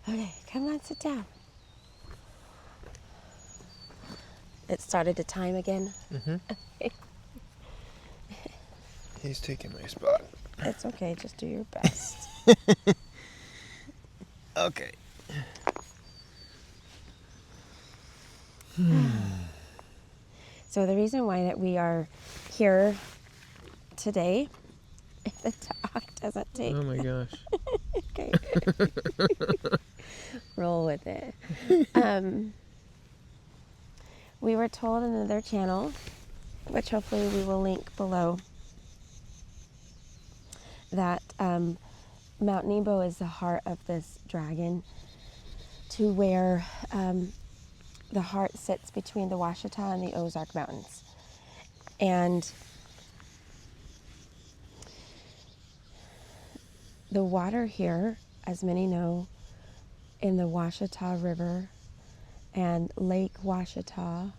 Okay, come on, sit down. It started to time again. He's taking my spot. It's okay, just do your best. Okay. So the reason why that we are here today, if the talk doesn't take, Oh my gosh. okay, roll with it. We were told in another channel, which hopefully we will link below, that Mount Nebo is the heart of this dragon, to where the heart sits between the Washita and the Ozark Mountains. And the water here, as many know, in the Washita River and Lake Washita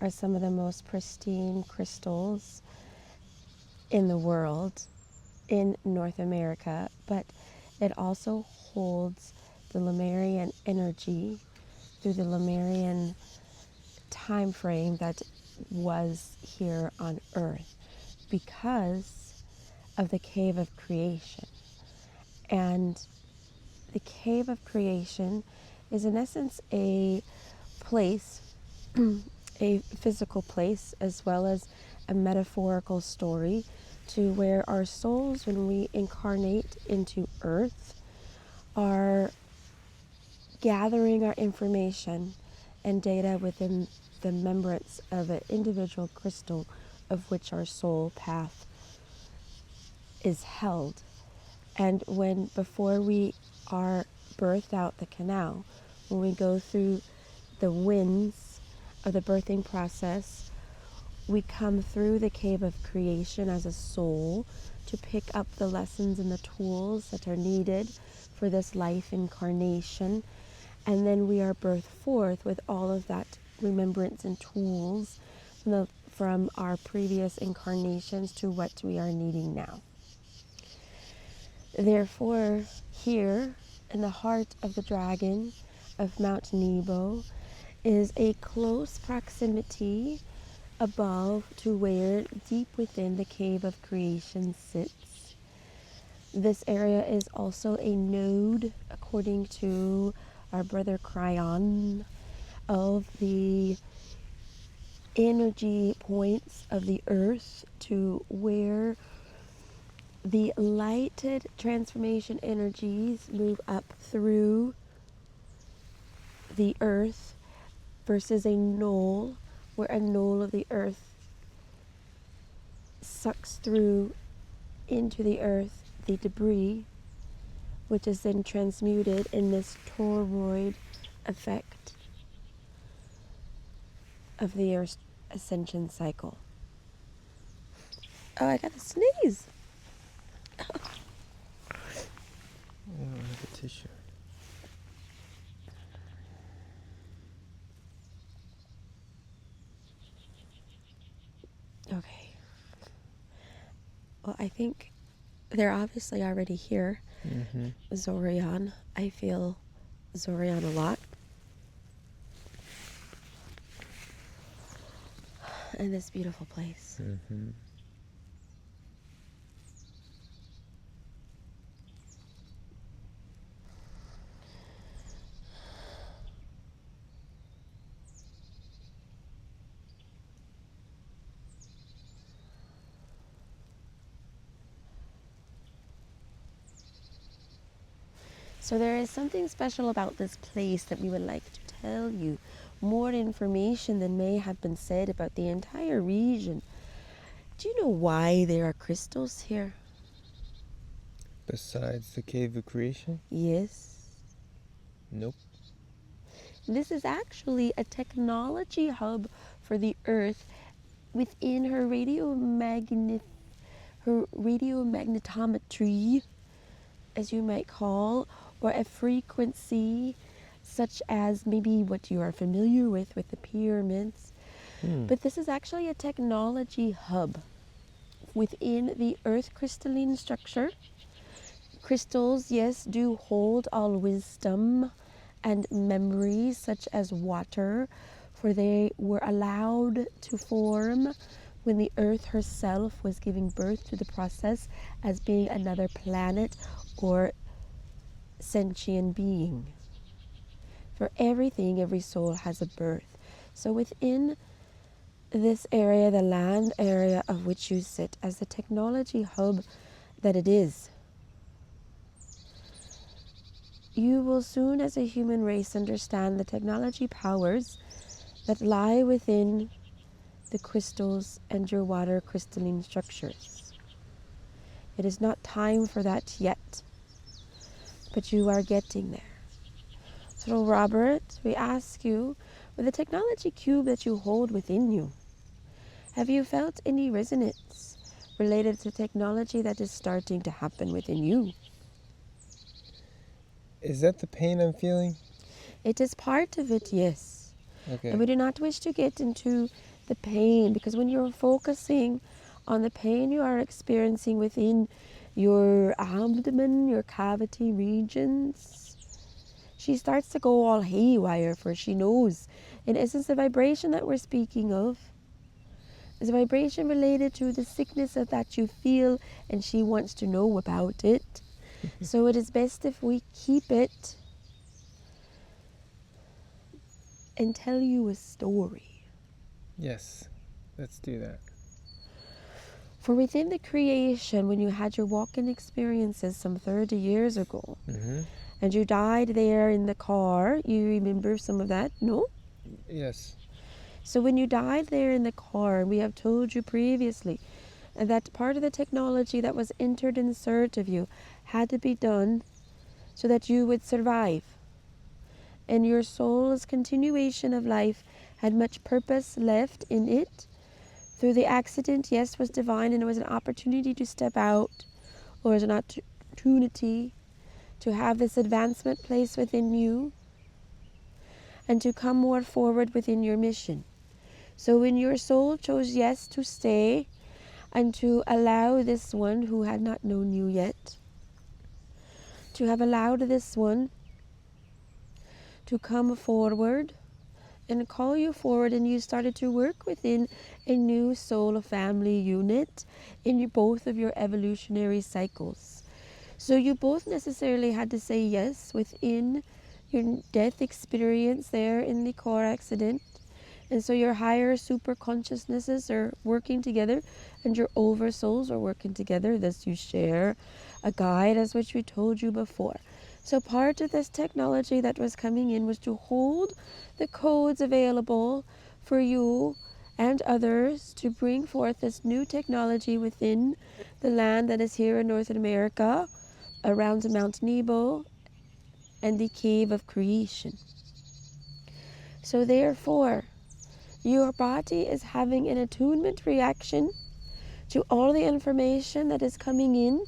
are some of the most pristine crystals in the world, in North America, but it also holds the Lemurian energy through the Lemurian time frame that was here on Earth because of the cave of creation. And the cave of creation is in essence a place, a physical place, as well as a metaphorical story, to where our souls, when we incarnate into Earth, are gathering our information and data within the membranes of an individual crystal of which our soul path is held. And before we are birthed out the canal, when we go through the winds of the birthing process, we come through the cave of creation as a soul to pick up the lessons and the tools that are needed for this life incarnation. And then we are birthed forth with all of that remembrance and tools from our previous incarnations to what we are needing now. Therefore, here in the heart of the dragon of Mount Nebo is a close proximity above to where deep within the cave of creation sits. This area is also a node, according to our brother Cryon, of the energy points of the earth, to where the lighted transformation energies move up through the earth versus a knoll, where a knoll of the earth sucks through into the earth the debris, which is then transmuted in this toroid effect of the Earth's ascension cycle. Oh, I got a sneeze. I don't have a tissue. Okay. Well, I think they're obviously already here. Zorian. I feel Zorian a lot. In this beautiful place. So there is something special about this place that we would like to tell you. More information than may have been said about the entire region. Do you know why there are crystals here? Besides the cave of creation? Yes. Nope. This is actually a technology hub for the Earth within her radiomagnetometry, as you might call, or a frequency such as maybe what you are familiar with the pyramids. But this is actually a technology hub within the Earth crystalline structure. Crystals, yes, do hold all wisdom and memories such as water, for they were allowed to form when the earth herself was giving birth to the process as being another planet or sentient being. For everything, every soul has a birth. So within this area, the land area of which you sit, as the technology hub that it is, you will soon as a human race understand the technology powers that lie within the crystals and your water crystalline structures. It is not time for that yet, but you are getting there. So Robert, we ask you, with the technology cube that you hold within you, have you felt any resonance related to technology that is starting to happen within you? Is that the pain I'm feeling? It is part of it, yes. Okay. And we do not wish to get into the pain, because when you're focusing on the pain you are experiencing within your abdomen, your cavity regions, she starts to go all haywire, for she knows, in essence, the vibration that we're speaking of is a vibration related to the sickness that you feel, and she wants to know about it. So it is best if we keep it and tell you a story. Yes, let's do that. For within the creation, when you had your walk-in experiences some 30 years ago, and you died there in the car, you remember some of that, no? Yes. So when you died there in the car, we have told you previously that part of the technology that was entered insert of you had to be done so that you would survive. And your soul's continuation of life had much purpose left in it. Through the accident, yes, was divine, and it was an opportunity to step out, or as an opportunity to have this advancement place within you and to come more forward within your mission. So when your soul chose yes to stay and to allow this one who had not known you yet, to have allowed this one to come forward and call you forward, and you started to work within a new soul family unit in both of your evolutionary cycles. So you both necessarily had to say yes within your death experience there in the car accident. And so your higher super consciousnesses are working together, and your oversouls are working together. Thus you share a guide, as which we told you before. So part of this technology that was coming in was to hold the codes available for you and others to bring forth this new technology within the land that is here in North America, around Mount Nebo and the cave of creation. So therefore, your body is having an attunement reaction to all the information that is coming in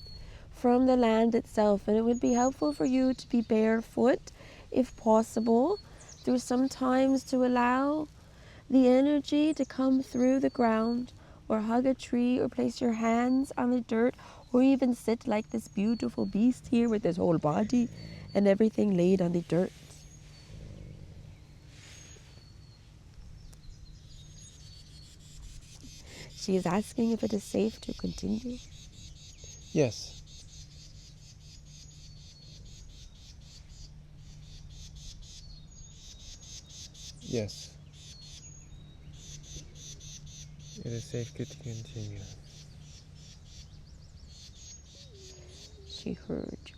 from the land itself. And it would be helpful for you to be barefoot, if possible, through sometimes to allow the energy to come through the ground, or hug a tree, or place your hands on the dirt, or even sit like this beautiful beast here with his whole body and everything laid on the dirt. She is asking if it is safe to continue. Yes. Yes. It is safe to continue. She heard you.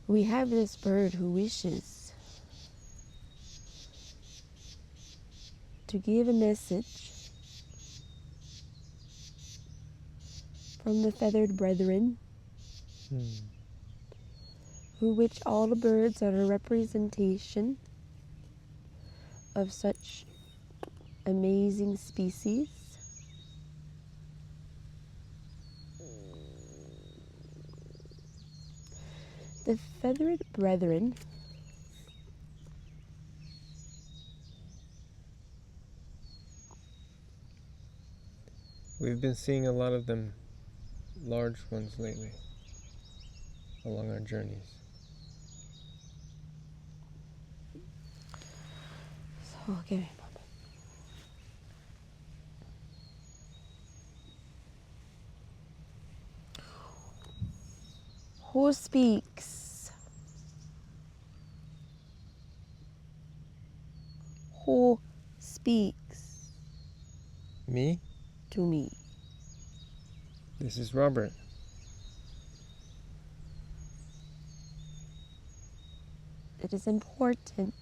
We have this bird who wishes to give a message from the feathered brethren, who which all the birds are a representation of such amazing species. The feathered brethren We've been seeing a lot of them, large ones lately. along our journeys. So give me a moment. Who speaks? Who speaks Me? to me? This is Robert. It is important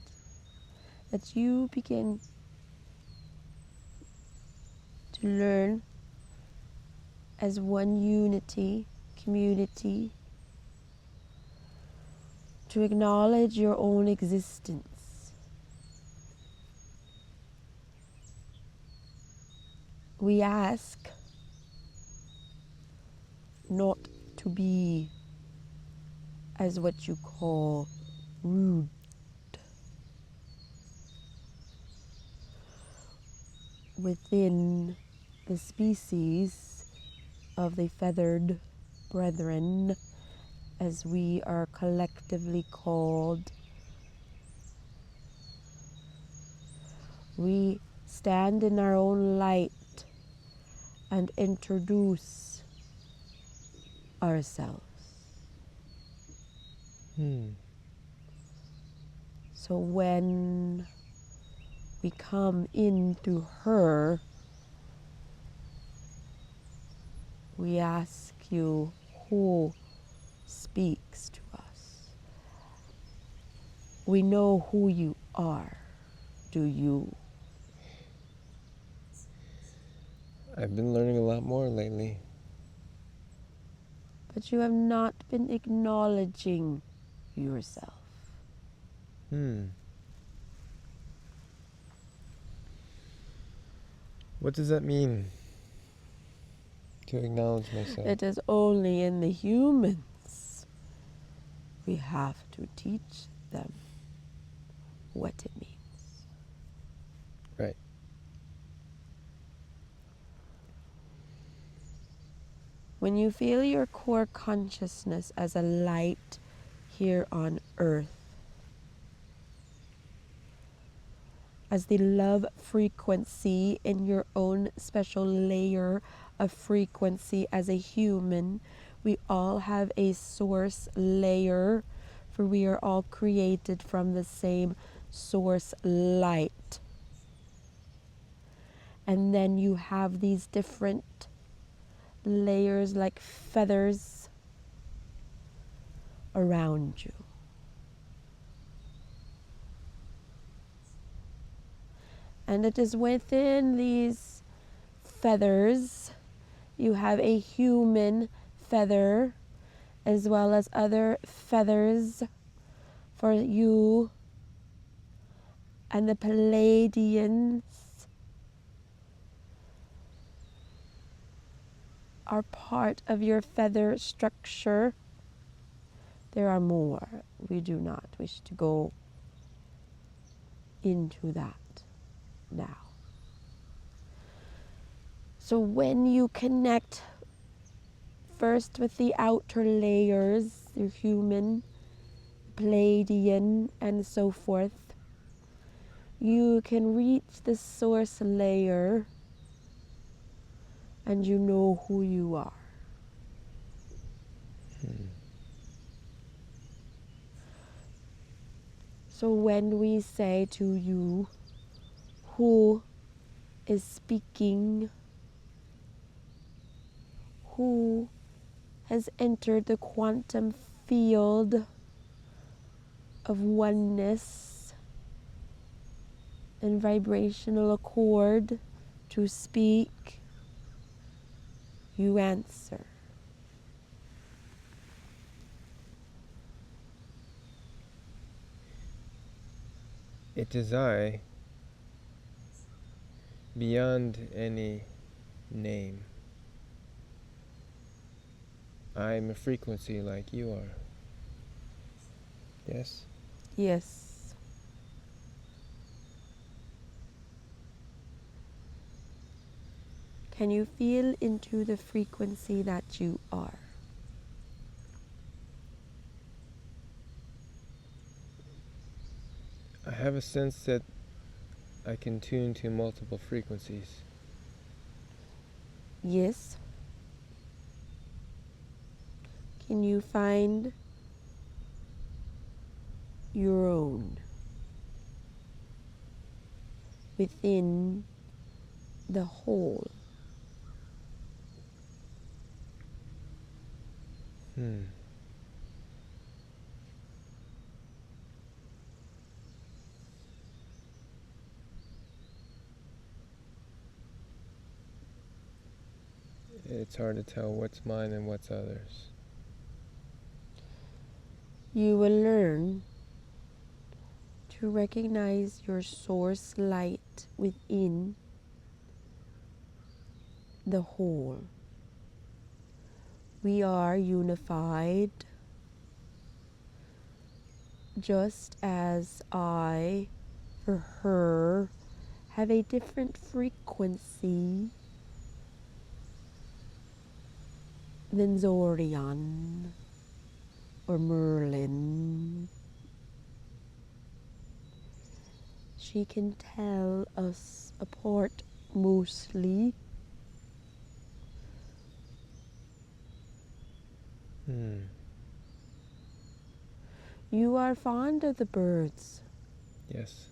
that you begin to learn as one unity, community, to acknowledge your own existence. We ask not to be as what you call rude. Within the species of the feathered brethren, as we are collectively called, we stand in our own light and introduce ourselves. So when we come in through her, we ask you, who speaks to us? We know who you are. Do you? I've been learning a lot more lately. But you have not been acknowledging yourself. What does that mean? To acknowledge myself? It is only in the humans we have to teach them what it means. Right. When you feel your core consciousness as a light here on earth, as the love frequency in your own special layer of frequency as a human, we all have a source layer, for we are all created from the same source light. And then you have these different layers like feathers around you. And it is within these feathers, you have a human feather as well as other feathers for you, and the Palladians are part of your feather structure. There are more. We do not wish to go into that now. So when you connect first with the outer layers, your human, Palladian, and so forth, you can reach the source layer and you know who you are. So when we say to you, who is speaking, who has entered the quantum field of oneness and vibrational accord to speak, you answer. It is I, beyond any name. I am a frequency like you are. Yes? Yes. Can you feel into the frequency that you are? have a sense that I can tune to multiple frequencies. Yes. Can you find your own within the whole? It's hard to tell what's mine and what's others. You will learn to recognize your source light within the whole. We are unified, just as I, or her, have a different frequency than Zorian or Merlin. She can tell us apart mostly. You are fond of the birds. Yes.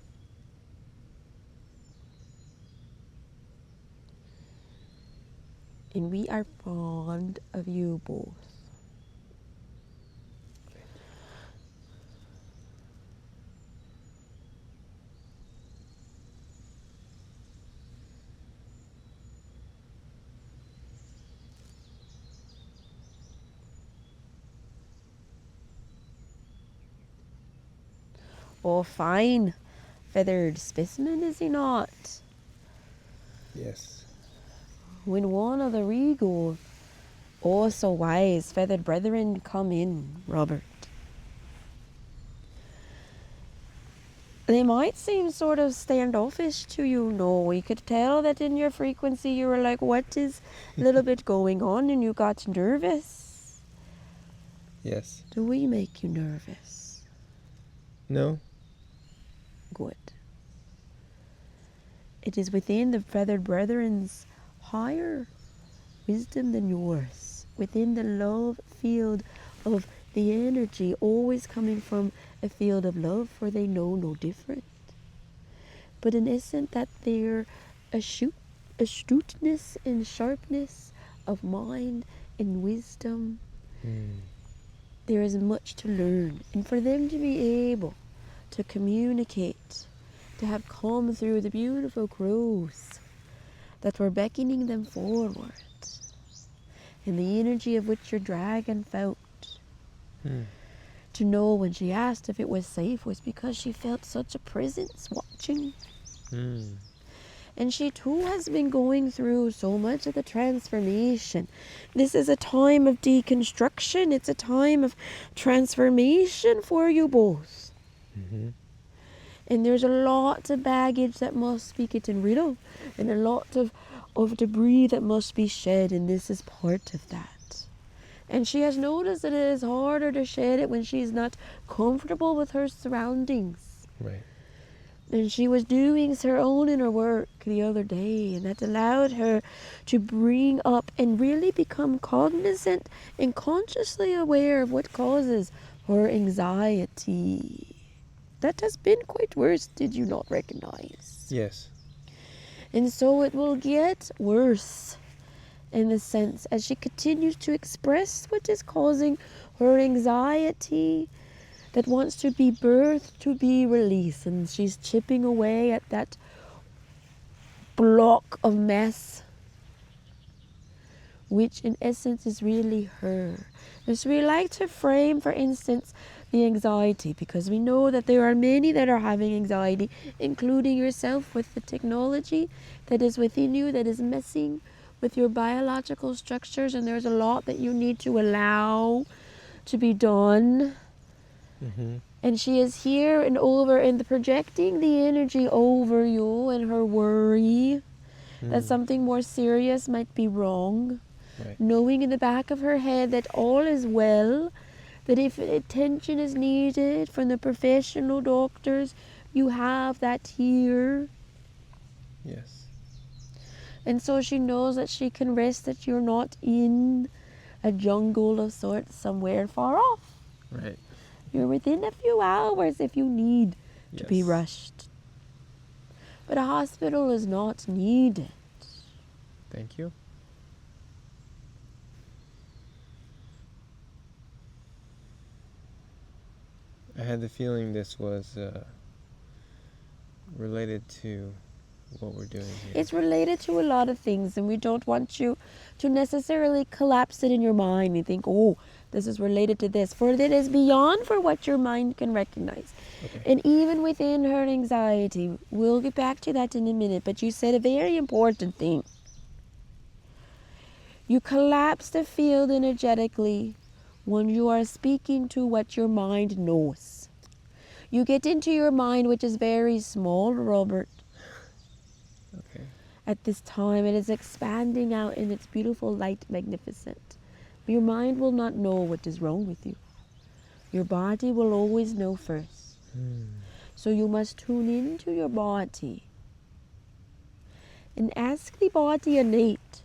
And we are fond of you both. Oh, fine feathered specimen, is he not? Yes. When one of the regal, oh so wise, feathered brethren come in, Robert, they might seem sort of standoffish to you. No, we could tell that in your frequency you were like, what is a little bit going on, and you got nervous. Yes. Do we make you nervous? No. Good. It is within the feathered brethren's higher wisdom than yours, within the love field of the energy, always coming from a field of love, for they know no different. But in essence, that their astuteness and sharpness of mind and wisdom, there is much to learn. And for them to be able to communicate, to have come through the beautiful growth that were beckoning them forward, and the energy of which your dragon felt, to know when she asked if it was safe was because she felt such a presence watching. And she too has been going through so much of the transformation. This is a time of deconstruction. It's a time of transformation for you both. And there's a lot of baggage that must be getting rid of, and a lot of debris that must be shed, and this is part of that. And she has noticed that it is harder to shed it when she's not comfortable with her surroundings. Right. And she was doing her own inner work the other day, and that allowed her to bring up and really become cognizant and consciously aware of what causes her anxiety. That has been quite worse, did you not recognize? Yes. And so it will get worse, in a sense, as she continues to express what is causing her anxiety, that wants to be birthed, to be released. And she's chipping away at that block of mess, which in essence is really her. And so we like to frame, for instance, the anxiety, because we know that there are many that are having anxiety, including yourself, with the technology that is within you, that is messing with your biological structures, and there's a lot that you need to allow to be done. And she is here and over and projecting the energy over you and her worry that something more serious might be wrong. Right. Knowing in the back of her head that all is well, that if attention is needed from the professional doctors, You have that here. Yes. And so she knows that she can rest, that you're not in a jungle of sorts somewhere far off. Right. You're within a few hours if you need to be Yes. rushed. But a hospital is not needed. Thank you. I had the feeling this was related to what we're doing here. It's related to a lot of things, and we don't want you to necessarily collapse it in your mind and think, oh, this is related to this, for it is beyond for what your mind can recognize. Okay. And even within her anxiety, we'll get back to that in a minute, but you said a very important thing. You collapse the field energetically when you are speaking to what your mind knows. You get into your mind, which is very small, Robert. Okay. At this time, it is expanding out in its beautiful light, magnificent. Your mind will not know what is wrong with you. Your body will always know first. So you must tune into your body and ask the body innate,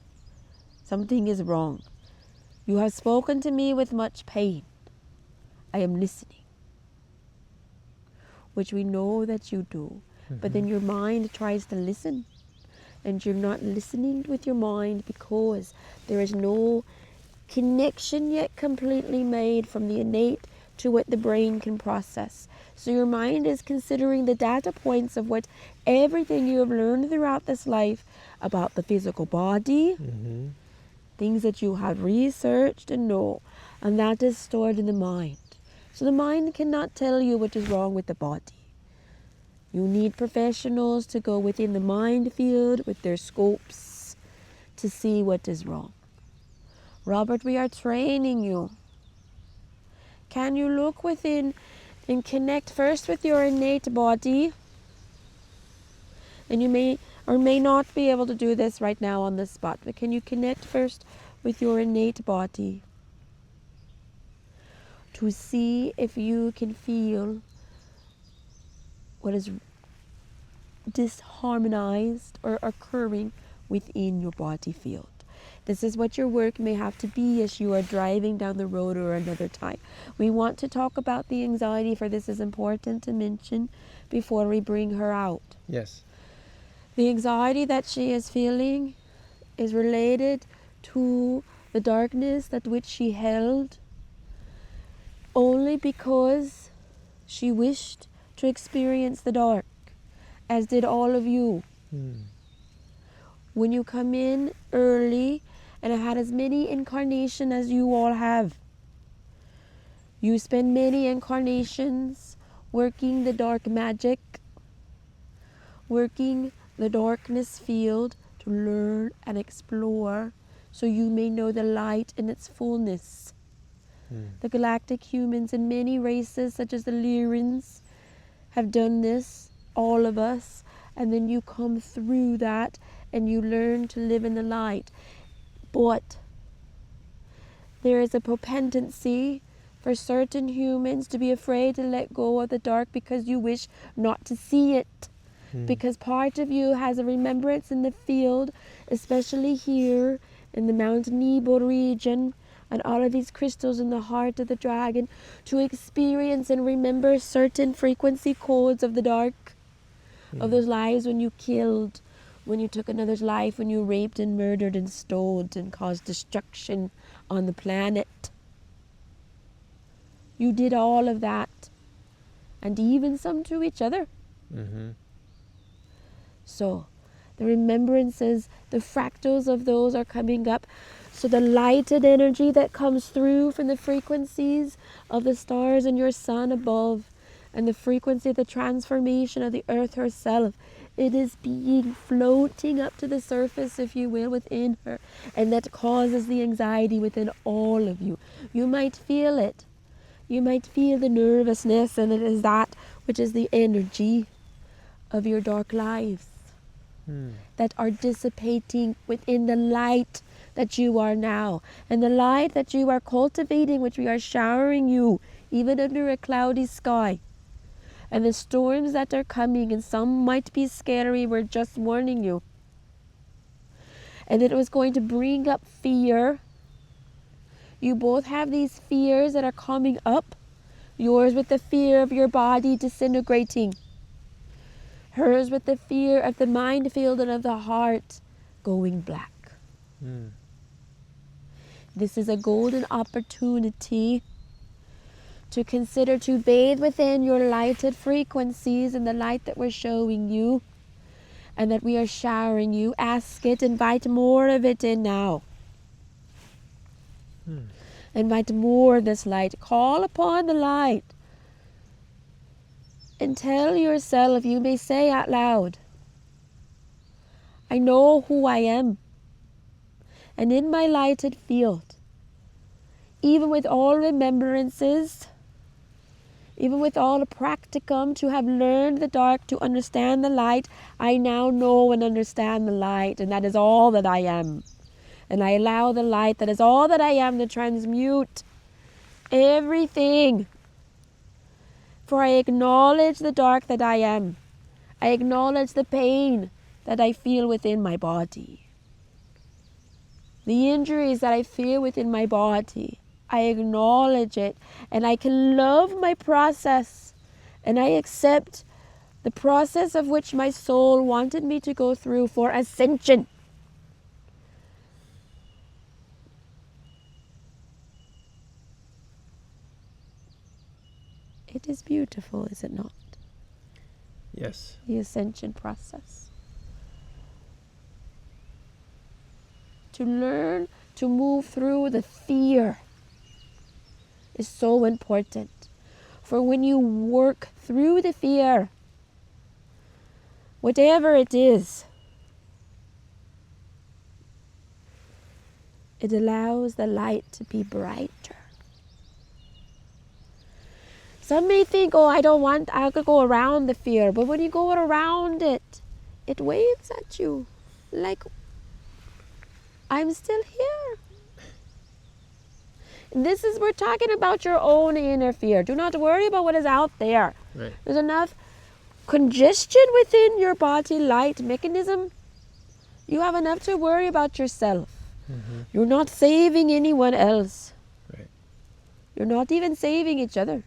something is wrong. You have spoken to me with much pain. I am listening. Which we know that you do. But then your mind tries to listen. And you're not listening with your mind because there is no connection yet completely made from the innate to what the brain can process. So your mind is considering the data points of what everything you have learned throughout this life about the physical body, things that you have researched and know, and that is stored in the mind. So the mind cannot tell you what is wrong with the body. You need professionals to go within the mind field with their scopes to see what is wrong. Robert, we are training you. Can you look within and connect first with your innate body? And you may or may not be able to do this right now on the spot, but can you connect first with your innate body to see if you can feel what is disharmonized or occurring within your body field. This is what your work may have to be as you are driving down the road or another time. We want to talk about the anxiety, for this is important to mention before we bring her out. Yes. The anxiety that she is feeling is related to the darkness that which she held only because she wished to experience the dark, as did all of you. When you come in early and have had as many incarnations as you all have, you spend many incarnations working the dark magic, working the darkness field to learn and explore so you may know the light in its fullness. The galactic humans and many races such as the Lyrans have done this, all of us, and then you come through that and you learn to live in the light. But there is a propensity for certain humans to be afraid to let go of the dark because you wish not to see it. Because part of you has a remembrance in the field, especially here in the Mount Nebo region, and all of these crystals in the heart of the dragon, to experience and remember certain frequency codes of the dark, of those lives when you killed, when you took another's life, when you raped and murdered and stole and caused destruction on the planet. You did all of that, and even some to each other. So the remembrances, the fractals of those are coming up. So the lighted energy that comes through from the frequencies of the stars and your sun above, and the frequency of the transformation of the earth herself, it is being floating up to the surface, if you will, within her. And that causes the anxiety within all of you. You might feel it. You might feel the nervousness, and it is that which is the energy of your dark lives that are dissipating within the light that you are now, and the light that you are cultivating, which we are showering you even under a cloudy sky. And the storms that are coming, and some might be scary, we're just warning you. And it was going to bring up fear. You both have these fears that are coming up. Yours with the fear of your body disintegrating. Hers with the fear of the mind field and of the heart going black. Mm. This is a golden opportunity to consider to bathe within your lighted frequencies and the light that we're showing you and that we are showering you. Ask it, invite more of it in now. Mm. Invite more of this light. Call upon the light. And tell yourself, you may say out loud, I know who I am. And in my lighted field, even with all remembrances, even with all the practicum to have learned the dark, to understand the light, I now know and understand the light, and that is all that I am. And I allow the light that is all that I am to transmute everything. For I acknowledge the dark that I am. I acknowledge the pain that I feel within my body. The injuries that I feel within my body. I acknowledge it, and I can love my process, and I accept the process of which my soul wanted me to go through for ascension. It is beautiful, is it not? Yes. The ascension process. To learn to move through the fear is so important. For when you work through the fear, whatever it is, it allows the light to be brighter. Some may think, oh, I could go around the fear. But when you go around it, it waves at you like, I'm still here. This is, we're talking about your own inner fear. Do not worry about what is out there. Right. There's enough congestion within your body light mechanism. You have enough to worry about yourself. Mm-hmm. You're not saving anyone else. Right. You're not even saving each other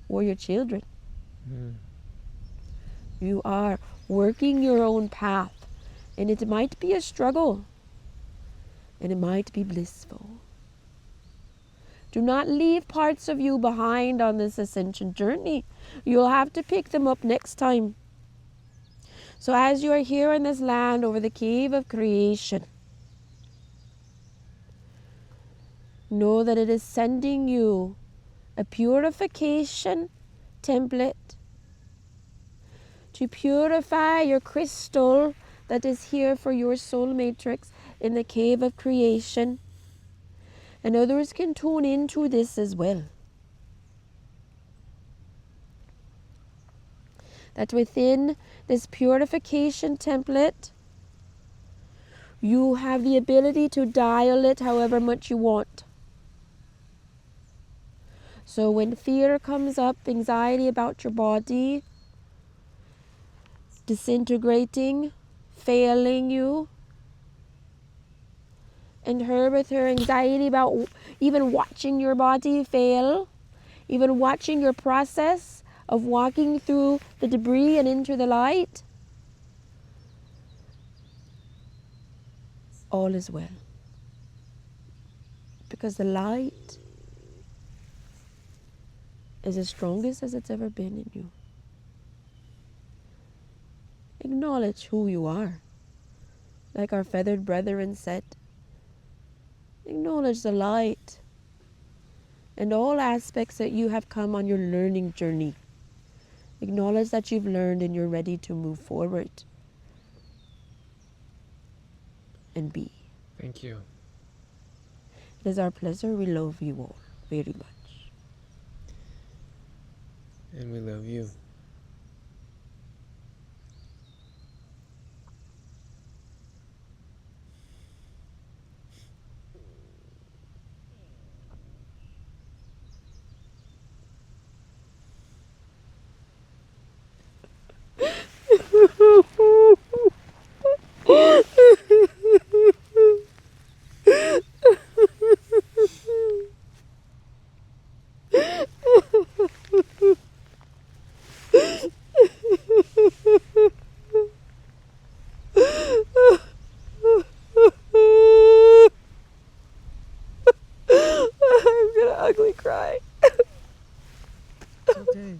or your children. Mm. You are working your own path, and it might be a struggle, and it might be blissful. Do not leave parts of you behind on this ascension journey. You'll have to pick them up next time. So as you are here in this land over the cave of creation, know that it is sending you a purification template to purify your crystal that is here for your soul matrix in the cave of creation. And others can tune into this as well. That within this purification template, you have the ability to dial it however much you want. So when fear comes up, anxiety about your body, disintegrating, failing you, and her with her anxiety about even watching your body fail, even watching your process of walking through the debris and into the light, all is well. Because the light is as strongest as it's ever been in you. Acknowledge who you are. Like our feathered brethren said, acknowledge the light and all aspects that you have come on your learning journey. Acknowledge that you've learned and you're ready to move forward and be. Thank you. It is our pleasure. We love you all very much. And we love you. cry. It's okay.